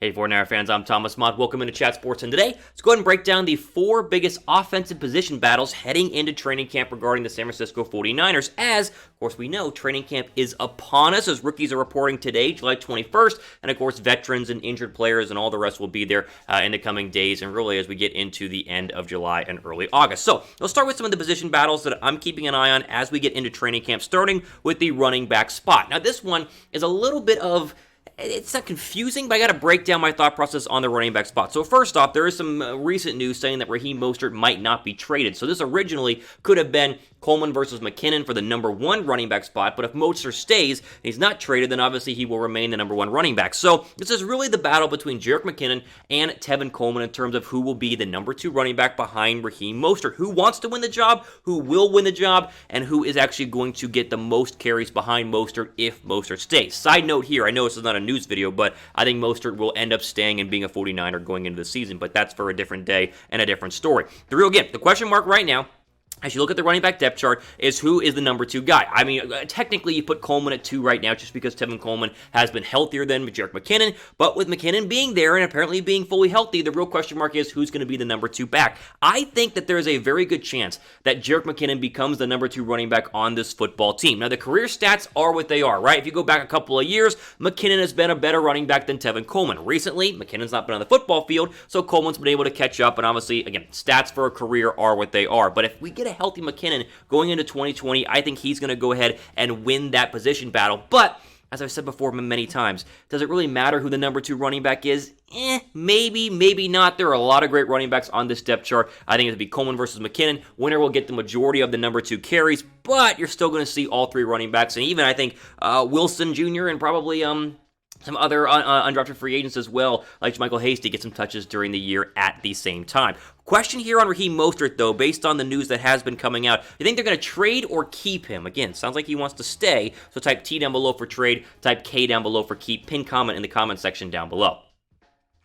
Hey 49er fans, I'm Thomas Mott. Welcome into Chat Sports, and today, let's go ahead and break down the four biggest offensive position battles heading into training camp regarding the San Francisco 49ers, as, of course, we know training camp is upon us, as rookies are reporting today, July 21st, and of course, veterans and injured players and all the rest will be there in the coming days, and really as we get into the end of July and early August. So, let's start with some of the position battles that I'm keeping an eye on as we get into training camp, starting with the running back spot. Now, this one is a little bit of... It's not confusing, but I got to break down my thought process on the running back spot. So first off, there is some recent news saying that Raheem Mostert might not be traded. So this originally could have been Coleman versus McKinnon for the number one running back spot, but if Mostert stays and he's not traded, then obviously he will remain the number one running back. So this is really the battle between Jerick McKinnon and Tevin Coleman in terms of who will be the number two running back behind Raheem Mostert. Who wants to win the job, who will win the job, and who is actually going to get the most carries behind Mostert if Mostert stays. Side note here, I know this is not a news video, but I think Mostert will end up staying and being a 49er going into the season, but that's for a different day and a different story. The question mark right now, as you look at the running back depth chart, is who is the number two guy. I mean, technically you put Coleman at 2 right now just because Tevin Coleman has been healthier than Jerick McKinnon, but with McKinnon being there and apparently being fully healthy, the real question mark is who's going to be the number 2 back. I think that there is a very good chance that Jerick McKinnon becomes the number 2 running back on this football team. Now, the career stats are what they are, right? If you go back a couple of years, McKinnon has been a better running back than Tevin Coleman. Recently, McKinnon's not been on the football field, so Coleman's been able to catch up, and obviously, again, stats for a career are what they are. But if we get a healthy McKinnon going into 2020, I think he's going to go ahead and win that position battle. But, as I've said before many times, does it really matter who the number 2 running back is? Maybe, maybe not. There are a lot of great running backs on this depth chart. I think it'll be Coleman versus McKinnon. Winner will get the majority of the number 2 carries, but you're still going to see all 3 running backs, and even I think Wilson Jr. and probably some other undrafted free agents as well, like Michael Hasty, get some touches during the year at the same time. Question here on Raheem Mostert, though, based on the news that has been coming out. You think they're going to trade or keep him? Again, sounds like he wants to stay, so type T down below for trade, type K down below for keep, pin comment in the comment section down below.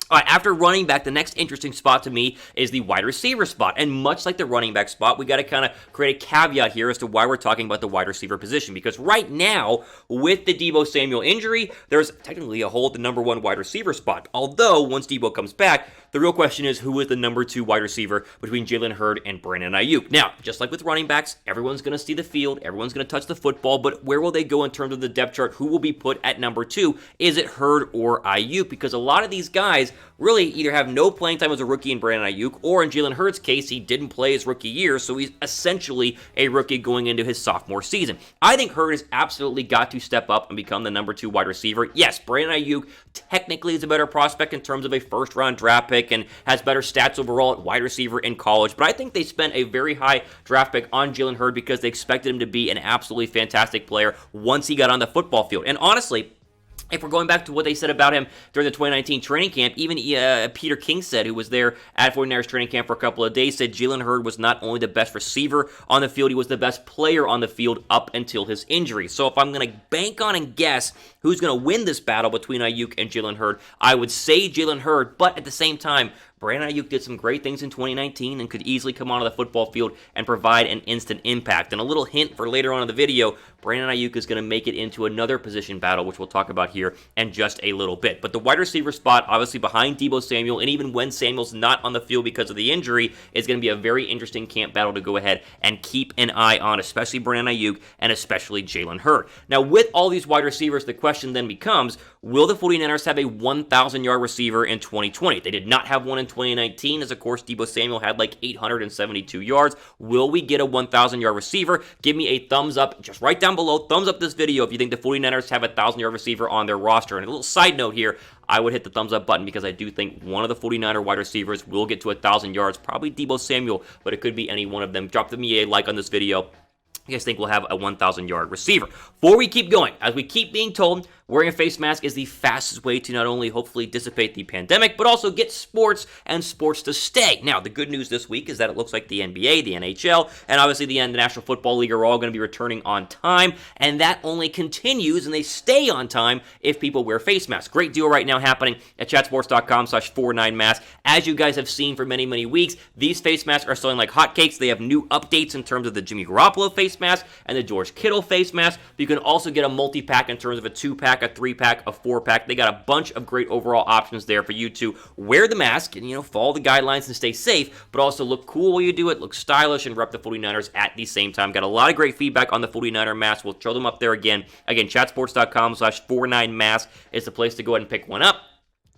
All right, after running back, the next interesting spot to me is the wide receiver spot. And much like the running back spot, we got to kind of create a caveat here as to why we're talking about the wide receiver position. Because right now, with the Deebo Samuel injury, there's technically a hole at the number 1 wide receiver spot. Although, once Deebo comes back, the real question is who is the number 2 wide receiver between Jalen Hurd and Brandon Aiyuk. Now, just like with running backs, everyone's going to see the field, everyone's going to touch the football, but where will they go in terms of the depth chart? Who will be put at number 2? Is it Hurd or Aiyuk? Because a lot of these guys really either have no playing time as a rookie in Brandon Aiyuk, or in Jalen Hurd's case, he didn't play his rookie year, so he's essentially a rookie going into his sophomore season. I think Hurd has absolutely got to step up and become the number 2 wide receiver. Yes, Brandon Aiyuk technically is a better prospect in terms of a first-round draft pick and has better stats overall at wide receiver in college, but I think they spent a very high draft pick on Jalen Hurd because they expected him to be an absolutely fantastic player once he got on the football field. And honestly, if we're going back to what they said about him during the 2019 training camp, even Peter King-Seed, who was there at 49ers training camp for a couple of days, said Jalen Hurd was not only the best receiver on the field, he was the best player on the field up until his injury. So if I'm going to bank on and guess who's going to win this battle between Aiyuk and Jalen Hurd, I would say Jalen Hurd, but at the same time, Brandon Aiyuk did some great things in 2019 and could easily come onto the football field and provide an instant impact. And a little hint for later on in the video, Brandon Aiyuk is going to make it into another position battle, which we'll talk about here in just a little bit. But the wide receiver spot, obviously behind Deebo Samuel, and even when Samuel's not on the field because of the injury, is going to be a very interesting camp battle to go ahead and keep an eye on, especially Brandon Aiyuk and especially Jalen Hurd. Now, with all these wide receivers, the question then becomes, will the 49ers have a 1,000-yard receiver in 2020? They did not have one in 2019, as of course Deebo Samuel had like 872 yards. Will we get a 1,000-yard receiver? Give me a thumbs up, just right down below. Thumbs up this video if you think the 49ers have a 1,000-yard receiver on their roster. And a little side note here, I would hit the thumbs up button because I do think one of the 49er wide receivers will get to 1,000 yards, probably Deebo Samuel, but it could be any one of them. Drop me a like on this video. You guys think we'll have a 1,000-yard receiver. Before we keep going, as we keep being told, wearing a face mask is the fastest way to not only hopefully dissipate the pandemic, but also get sports and sports to stay. Now, the good news this week is that it looks like the NBA, the NHL, and obviously the National Football League are all going to be returning on time, and that only continues and they stay on time if people wear face masks. Great deal right now happening at chatsports.com/49mask. As you guys have seen for many, many weeks, these face masks are selling like hotcakes. They have new updates in terms of the Jimmy Garoppolo face face mask and the George Kittle face mask. But you can also get a multi-pack in terms of a 2-pack, a 3-pack, a 4-pack. They got a bunch of great overall options there for you to wear the mask and, follow the guidelines and stay safe, but also look cool while you do it, look stylish, and rep the 49ers at the same time. Got a lot of great feedback on the 49er mask. We'll throw them up there again. Again, chatsports.com/49mask is the place to go ahead and pick one up.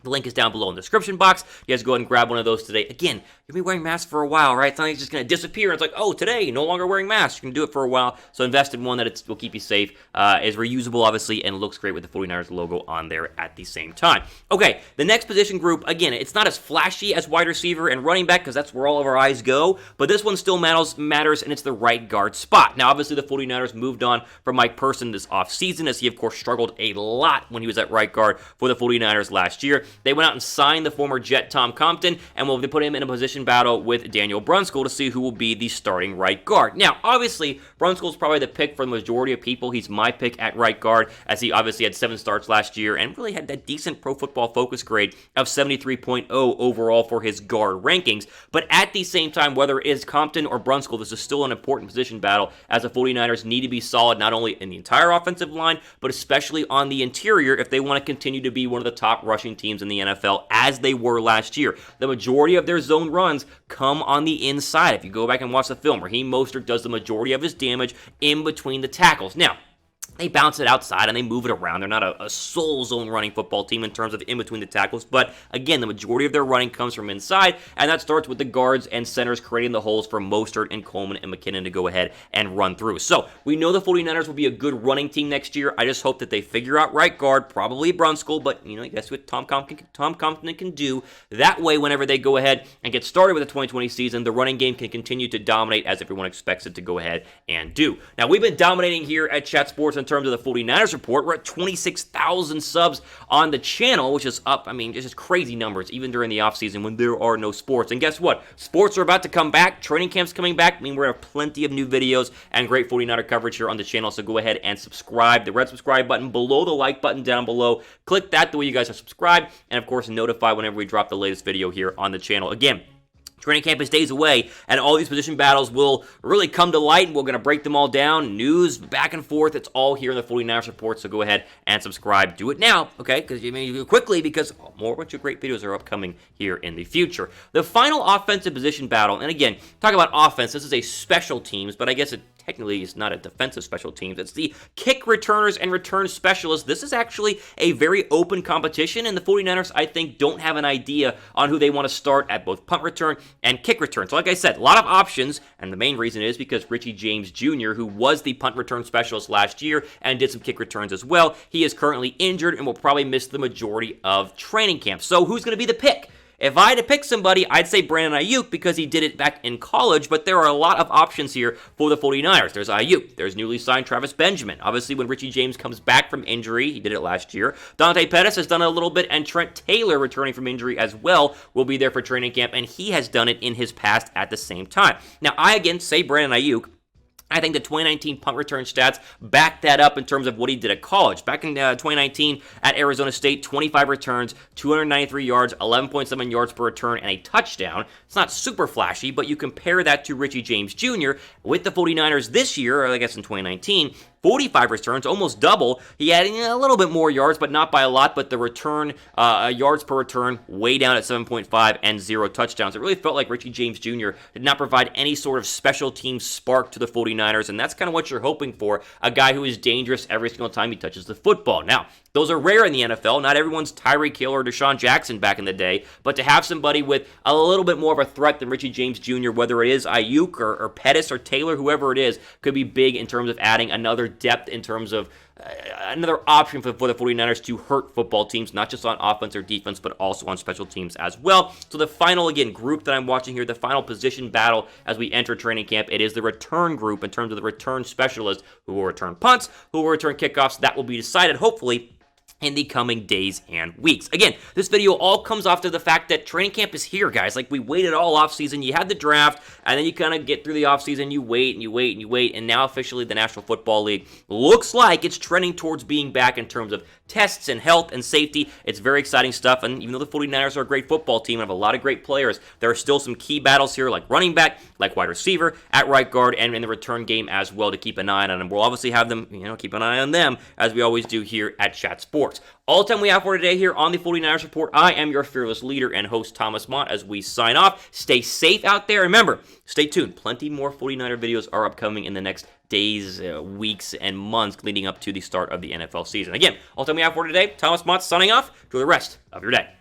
The link is down below in the description box. You guys go ahead and grab one of those today. Again, you'll be wearing masks for a while, right? It's not like it's just going to disappear. It's like, oh, today, no longer wearing masks. You can do it for a while. So invest in one that will keep you safe, is reusable, obviously, and looks great with the 49ers logo on there at the same time. Okay, the next position group, again, it's not as flashy as wide receiver and running back because that's where all of our eyes go, but this one still matters, and it's the right guard spot. Now, obviously, the 49ers moved on from Mike Person this offseason as he, of course, struggled a lot when he was at right guard for the 49ers last year. They went out and signed the former Jet Tom Compton, and they put him in a position battle with Daniel Brunskill to see who will be the starting right guard. Now, obviously, Brunskill's probably the pick for the majority of people. He's my pick at right guard, as he obviously had 7 starts last year and really had that decent Pro Football Focus grade of 73.0 overall for his guard rankings. But at the same time, whether it is Compton or Brunskill, this is still an important position battle, as the 49ers need to be solid not only in the entire offensive line, but especially on the interior if they want to continue to be one of the top rushing teams in the NFL, as they were last year. The majority of their zone runs come on the inside. If you go back and watch the film, Raheem Mostert does the majority of his damage in between the tackles. Now, they bounce it outside and they move it around. They're not a sole zone running football team in terms of in between the tackles, but again, the majority of their running comes from inside, and that starts with the guards and centers creating the holes for Mostert and Coleman and McKinnon to go ahead and run through. So we know the 49ers will be a good running team next year. I just hope that they figure out right guard, probably Brunskill, but that's what Tom Compton can do. That way, whenever they go ahead and get started with the 2020 season, the running game can continue to dominate as everyone expects it to go ahead and do. Now, we've been dominating here at Chat Sports in terms of the 49ers report. We're at 26,000 subs on the channel, which is up, just crazy numbers, even during the offseason when there are no sports. And guess what? Sports are about to come back. Training camp's coming back. We're going to have plenty of new videos and great 49er coverage here on the channel, so go ahead and subscribe. The red subscribe button below, the like button down below. Click that the way you guys are subscribed, and of course, notify whenever we drop the latest video here on the channel. Again, training camp is days away, and all these position battles will really come to light, and we're going to break them all down. News, back and forth, it's all here in the 49ers report, so go ahead and subscribe. Do it now, okay? Because you do it quickly, because more bunch of great videos are upcoming here in the future. The final offensive position battle, and again, talk about offense, this is a special teams, but I guess it technically is not a defensive special teams. It's the kick returners and return specialists. This is actually a very open competition, and the 49ers, I think, don't have an idea on who they want to start at both punt return and kick return. So like I said, a lot of options, and the main reason is because Richie James Jr., who was the punt return specialist last year and did some kick returns as well, he is currently injured and will probably miss the majority of training camp. So who's going to be the pick? If I had to pick somebody, I'd say Brandon Aiyuk because he did it back in college, but there are a lot of options here for the 49ers. There's Aiyuk. There's newly signed Travis Benjamin. Obviously, when Richie James comes back from injury, he did it last year. Dante Pettis has done it a little bit, and Trent Taylor, returning from injury as well, will be there for training camp, and he has done it in his past at the same time. Now, I again say Brandon Aiyuk. I think the 2019 punt return stats back that up in terms of what he did at college. Back in 2019 at Arizona State, 25 returns, 293 yards, 11.7 yards per return, and a touchdown. It's not super flashy, but you compare that to Richie James Jr. with the 49ers this year, or I guess in 2019, 45 returns, almost double. He had a little bit more yards, but not by a lot, but the return, yards per return, way down at 7.5 and 0 touchdowns. It really felt like Richie James Jr. did not provide any sort of special team spark to the 49ers, and that's kind of what you're hoping for, a guy who is dangerous every single time he touches the football. Now, those are rare in the NFL. Not everyone's Tyreek Hill or Deshaun Jackson back in the day, but to have somebody with a little bit more of a threat than Richie James Jr., whether it is Aiyuk or Pettis or Taylor, whoever it is, could be big in terms of adding another depth in terms of another option for the 49ers to hurt football teams, not just on offense or defense, but also on special teams as well. So the final, again, group that I'm watching here, the final position battle as we enter training camp, it is the return group in terms of the return specialists who will return punts, who will return kickoffs. That will be decided, hopefully, in the coming days and weeks. Again, this video all comes after the fact that training camp is here, guys. Like, we waited all offseason. You had the draft, and then you kind of get through the offseason. You wait, and you wait, and you wait, and now officially the National Football League looks like it's trending towards being back in terms of tests and health and safety. It's very exciting stuff, and even though the 49ers are a great football team and have a lot of great players, there are still some key battles here, like running back, like wide receiver, at right guard, and in the return game as well to keep an eye on. And we'll obviously have them, keep an eye on them, as we always do here at Chat Sports. All the time we have for today here on the 49ers Report. I am your fearless leader and host, Thomas Mott, as we sign off. Stay safe out there. Remember, stay tuned. Plenty more 49er videos are upcoming in the next days, weeks, and months leading up to the start of the NFL season. Again, all the time we have for today. Thomas Mott signing off. Enjoy the rest of your day.